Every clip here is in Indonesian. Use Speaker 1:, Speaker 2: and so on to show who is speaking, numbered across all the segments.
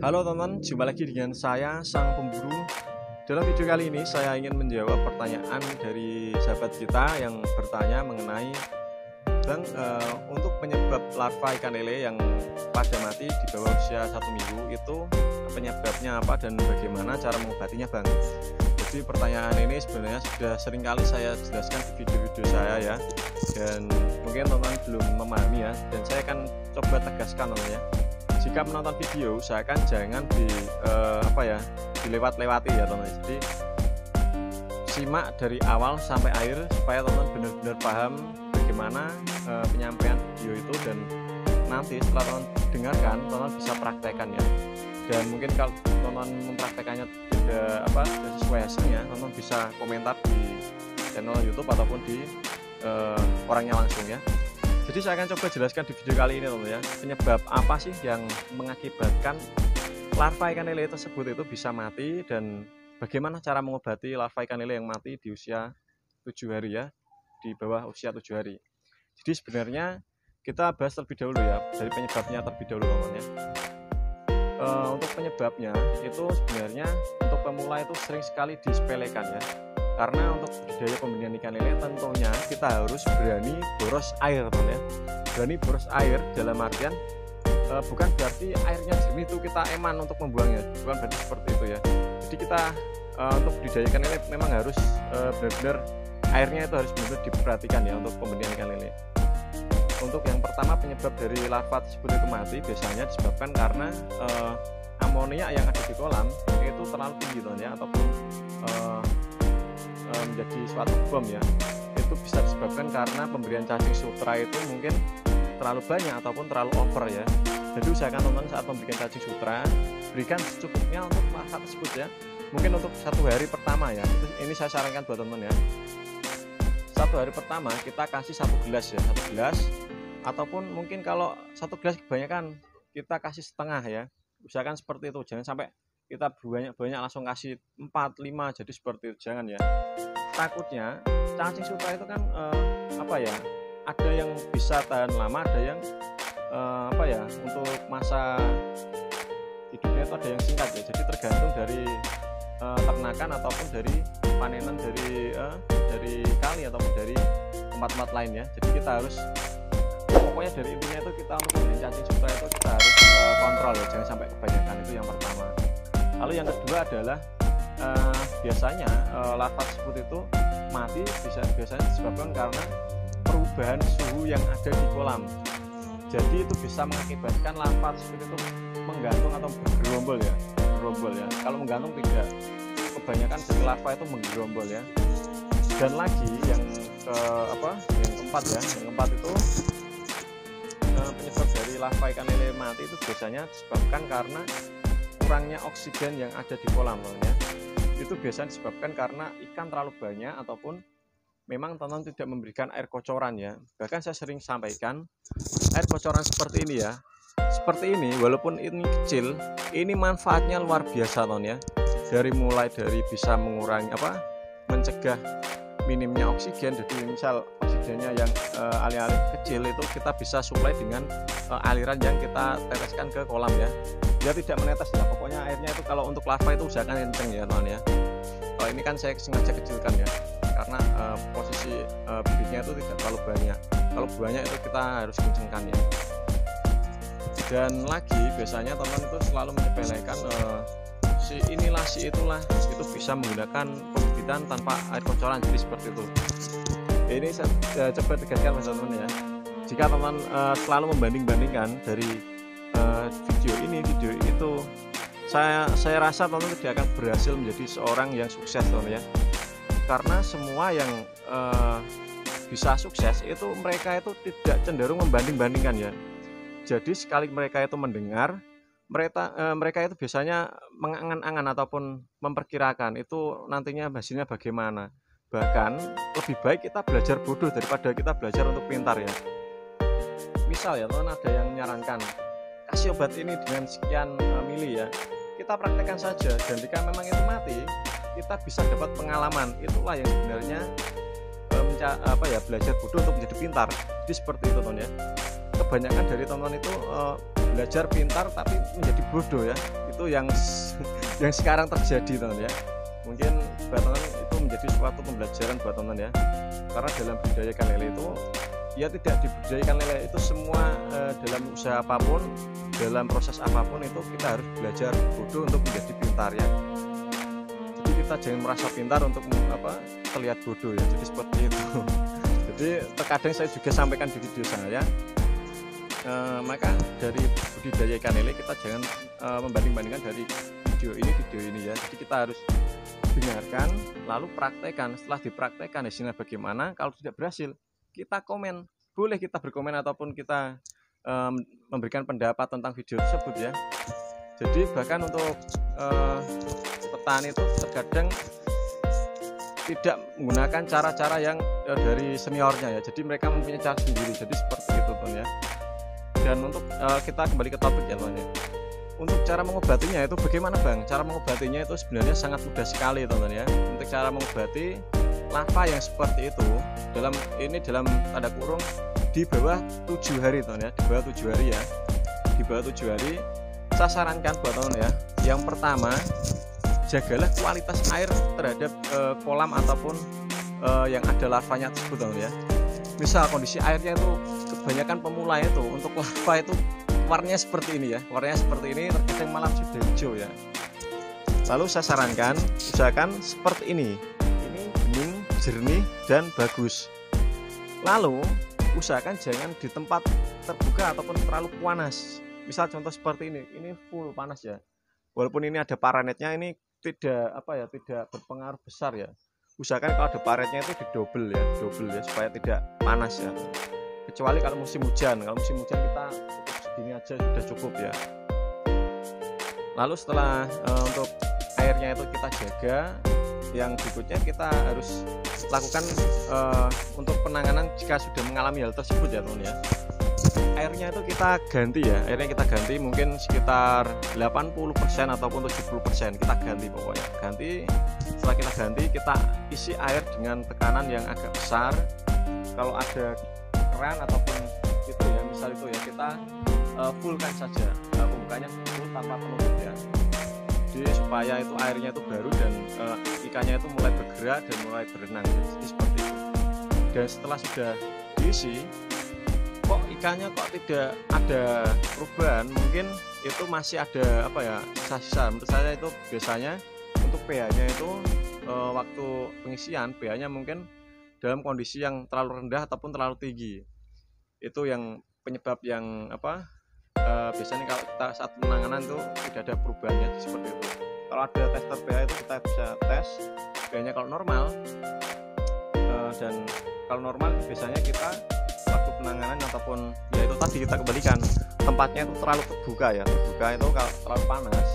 Speaker 1: Halo teman, jumpa lagi dengan saya Sang Pemburu. Dalam video kali ini saya ingin menjawab pertanyaan dari sahabat kita yang bertanya mengenai untuk penyebab larva ikan lele yang pada mati di bawah usia 1 minggu itu penyebabnya apa dan bagaimana cara mengobatinya Bang. Jadi pertanyaan ini sebenarnya sudah sering kali saya jelaskan di video-video saya ya, dan mungkin teman-teman belum memahami ya, dan saya akan coba tegaskan namanya. Jika menonton video, usahakan jangan dilewat-lewati ya teman-teman. Jadi simak dari awal sampai akhir supaya teman-teman benar-benar paham bagaimana penyampaian video itu, dan nanti setelah teman-teman dengarkan, teman-teman bisa praktekkan ya. Dan mungkin kalau teman-teman mempraktekannya tidak sesuai hasilnya, teman-teman bisa komentar di channel YouTube ataupun di orangnya langsung ya. Jadi saya akan coba jelaskan di video kali ini teman-teman ya, penyebab apa sih yang mengakibatkan larva ikan lele tersebut itu bisa mati, dan bagaimana cara mengobati larva ikan lele yang mati di usia 7 hari ya, di bawah usia 7 hari. Jadi sebenarnya kita bahas terlebih dahulu ya, dari penyebabnya terlebih dahulu teman-teman ya. Untuk penyebabnya itu sebenarnya untuk pemula itu sering sekali disepelekan ya. Karena untuk budidaya pembudidayaan ikan lele tentunya kita harus berani boros air teman ya. Berani boros air dalam artian bukan berarti airnya jernih itu kita eman untuk membuangnya, bukan berarti seperti itu ya. Jadi kita untuk budidaya ikan lele memang harus benar-benar airnya itu harus benar-benar diperhatikan ya untuk pembudidayaan ikan lele. Untuk yang pertama, penyebab dari larva tersebut itu mati biasanya disebabkan karena amonia yang ada di kolam itu terlalu tinggi teman ya, ataupun menjadi suatu bom ya. Itu bisa disebabkan karena pemberian cacing sutra itu mungkin terlalu banyak ataupun terlalu over ya. Jadi usahakan teman-teman saat memberikan cacing sutra, berikan secukupnya untuk larva tersebut ya. Mungkin untuk 1 hari pertama ya, ini saya sarankan buat teman-teman ya. 1 hari pertama kita kasih 1 gelas ya, 1 gelas, ataupun mungkin kalau 1 gelas kebanyakan kita kasih setengah ya. Usahakan seperti itu, jangan sampai kita banyak langsung kasih 4, 5, jadi seperti itu, jangan ya. Takutnya cacing sutra itu kan ada yang bisa tahan lama, ada yang untuk masa hidupnya itu ada yang singkat ya. Jadi tergantung dari ternakan ataupun dari panenan dari kali ataupun dari tempat-tempat lain ya. Jadi kita harus pokoknya dari intinya itu kita untuk membeli cacing sutra itu kita harus kontrol ya, jangan sampai kebanyakan, itu yang pertama. Lalu yang kedua adalah biasanya larva tersebut itu mati biasanya disebabkan karena perubahan suhu yang ada di kolam. Jadi itu bisa mengakibatkan larva tersebut itu menggantung atau bergerombol ya, Kalau menggantung tidak, kebanyakan dari larva itu menggerombol ya. Dan lagi yang keempat ya, yang keempat itu penyebab dari larva ikan lele mati itu biasanya disebabkan karena kurangnya oksigen yang ada di kolam ya. Itu biasanya disebabkan karena ikan terlalu banyak ataupun memang teman-teman tidak memberikan air kocoran ya. Bahkan saya sering sampaikan, air kocoran seperti ini ya, seperti ini, walaupun ini kecil, ini manfaatnya luar biasa teman ya. Mulai dari bisa mengurangi mencegah minimnya oksigen. Jadi misal oksigennya yang alih-alih kecil itu kita bisa suplai dengan aliran yang kita teteskan ke kolam ya. Dia tidak menetes ya, pokoknya airnya itu kalau untuk larva itu usahakan kenceng ya teman ya. Kalau ini kan saya sengaja kecilkan ya, karena posisi bibitnya itu tidak terlalu banyak. Kalau banyak itu kita harus kencengkan ya. Dan lagi biasanya teman itu selalu menyepelekan si itulah itu bisa menggunakan pembibitan tanpa air kocoran, jadi seperti itu. Ini saya coba tegaskan teman-teman ya. Jika teman selalu membanding-bandingkan dari video itu, saya rasa teman-teman tidak akan berhasil menjadi seorang yang sukses teman ya. Karena semua yang bisa sukses itu mereka itu tidak cenderung membanding-bandingkan ya. Jadi sekali mereka itu mendengar, mereka itu biasanya mengangan-angan ataupun memperkirakan itu nantinya hasilnya bagaimana. Bahkan lebih baik kita belajar bodoh daripada kita belajar untuk pintar ya. Misal ya teman, ada yang menyarankan kasih obat ini dengan sekian mili ya, kita praktekkan saja, dan jika memang itu mati kita bisa dapat pengalaman. Itulah yang sebenarnya belajar bodoh untuk menjadi pintar. Jadi seperti itu teman ya. Kebanyakan dari teman-teman itu belajar pintar tapi menjadi bodoh ya, Itu yang yang sekarang terjadi teman ya. Mungkin buat teman itu menjadi suatu pembelajaran buat teman ya, karena dalam budidaya ikan lele itu ya tidak dibudidaya ikan lele itu semua dalam usaha apapun, dalam proses apapun itu kita harus belajar bodoh untuk menjadi pintar ya. Jadi kita jangan merasa pintar untuk terlihat bodoh ya, jadi seperti itu. Jadi terkadang saya juga sampaikan di video saya, maka dari budidaya ikan lele kita jangan membanding-bandingkan dari video ini ya. Jadi kita harus dengarkan lalu praktekkan. Setelah dipraktekkan hasilnya bagaimana, kalau tidak berhasil kita komen, boleh kita berkomen ataupun kita memberikan pendapat tentang video tersebut ya. Jadi bahkan untuk petani itu terkadang tidak menggunakan cara-cara yang dari seniornya ya, jadi mereka mempunyai cara sendiri, jadi seperti itu teman ya. Dan untuk kita kembali ke topik ya teman ya, untuk cara mengobatinya itu bagaimana Bang? Cara mengobatinya itu sebenarnya sangat mudah sekali teman ya. Untuk cara mengobati lava yang seperti itu dalam tanda kurung di bawah 7 hari teman ya, di bawah 7 hari ya, di bawah 7 hari saya sarankan buat teman ya, yang pertama jagalah kualitas air terhadap kolam ataupun yang ada larvanya tersebut teman ya. Misal kondisi airnya itu kebanyakan pemula itu untuk lava itu warnanya seperti ini ya, warnanya seperti ini, terkadang malam sudah hijau ya. Lalu saya sarankan usahakan seperti ini bening, jernih dan bagus. Lalu usahakan jangan di tempat terbuka ataupun terlalu panas. Misal contoh seperti ini full panas ya. Walaupun ini ada paranetnya, ini tidak tidak berpengaruh besar ya. Usahakan kalau ada paretnya itu didobel ya supaya tidak panas ya. Kecuali kalau musim hujan kita segini aja sudah cukup ya. Lalu setelah untuk airnya itu kita jaga, yang berikutnya kita harus lakukan untuk penanganan jika sudah mengalami hal tersebut ya teman ya. Airnya itu kita ganti mungkin sekitar 80% ataupun 70% kita ganti pokoknya. Setelah kita ganti, kita isi air dengan tekanan yang agak besar. Kalau ada keran ataupun itu ya, misal itu ya, kita fullkan saja pembukanya full tanpa penutup ya. Jadi supaya itu airnya itu baru dan ikannya itu mulai bergerak dan mulai berenang. Jadi seperti itu. Dan setelah sudah diisi, kok ikannya kok tidak ada perubahan, mungkin itu masih ada sisa-sisa. Menurut saya itu biasanya untuk pH-nya itu waktu pengisian pH-nya mungkin dalam kondisi yang terlalu rendah ataupun terlalu tinggi. Itu yang penyebab yang biasanya kalau kita saat penanganan itu tidak ada perubahannya seperti itu. Kalau ada tester pH itu kita bisa tes pH-nya kalau normal, dan kalau normal biasanya kita waktu penanganan ataupun ya itu tadi kita kembalikan tempatnya itu terlalu terbuka itu kalau terlalu panas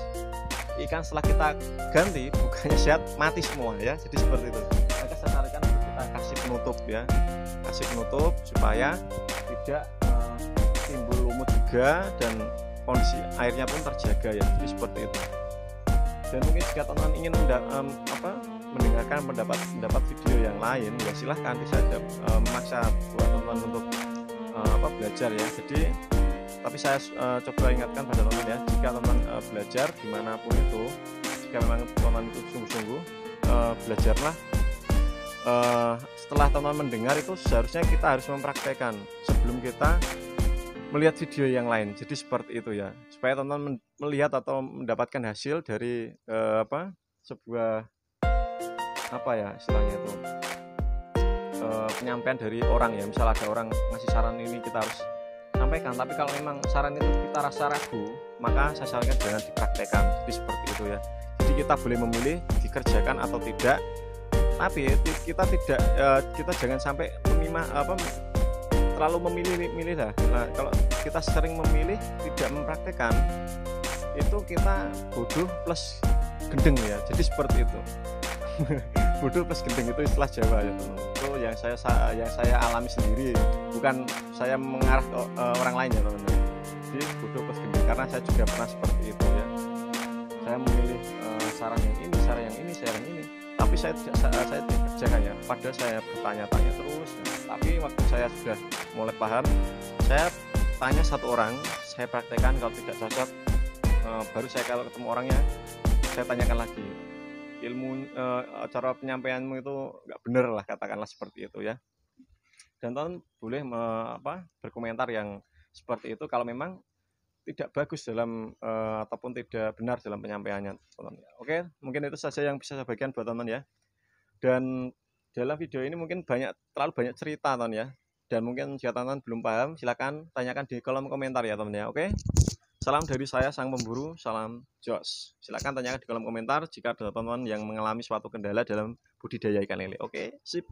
Speaker 1: ikan setelah kita ganti bukannya sehat mati semua ya, jadi seperti itu. Maka saya sarankan kita kasih penutup supaya tidak timbul lumut juga dan kondisi airnya pun terjaga ya, jadi seperti itu. Dan mungkin jika teman-teman ingin mendengarkan pendapat video yang lain ya silahkan, bisa memaksa buat teman-teman untuk belajar ya. Jadi tapi saya coba ingatkan pada teman-teman ya, jika teman belajar dimanapun itu, jika memang teman itu sungguh-sungguh belajarlah. Setelah teman mendengar itu seharusnya kita harus mempraktekkan sebelum kita melihat video yang lain. Jadi seperti itu ya, supaya teman-teman melihat atau mendapatkan hasil dari sebuah istilahnya itu penyampaian dari orang ya. Misal ada orang ngasih saran ini kita harus sampaikan, tapi kalau memang saran itu kita rasa ragu, maka saya sarankan jangan dipraktekkan. Jadi seperti itu ya. Jadi kita boleh memilih dikerjakan atau tidak, tapi kita jangan sampai terlalu memilih lah. Nah, kalau kita sering memilih tidak mempraktekkan, itu kita bodoh plus gendeng ya. Jadi seperti itu. Bodoh plus gendeng itu istilah Jawa ya teman. Itu yang saya alami sendiri, bukan saya mengarah ke orang lain ya teman. Jadi bodoh plus gendeng karena saya juga pernah seperti itu ya. Saya memilih saran yang ini, tapi saya tidak kerjakan ya. Padahal saya bertanya-tanya terus ya. Tapi waktu saya sudah mulai paham, saya tanya satu orang, saya praktekkan, kalau tidak cocok baru saya kalau ketemu orangnya saya tanyakan lagi cara penyampaianmu itu nggak bener lah, katakanlah seperti itu ya. Dan teman boleh berkomentar yang seperti itu kalau memang tidak bagus dalam ataupun tidak benar dalam penyampaiannya, teman. Oke, mungkin itu saja yang bisa saya bagikan buat teman ya. Dan dalam video ini mungkin terlalu banyak cerita, teman ya. Dan mungkin jika teman belum paham, silakan tanyakan di kolom komentar ya, teman ya. Oke. Salam dari saya sang pemburu, salam jos. Silakan tanyakan di kolom komentar jika ada teman-teman yang mengalami suatu kendala dalam budidaya ikan lele. Oke, sip.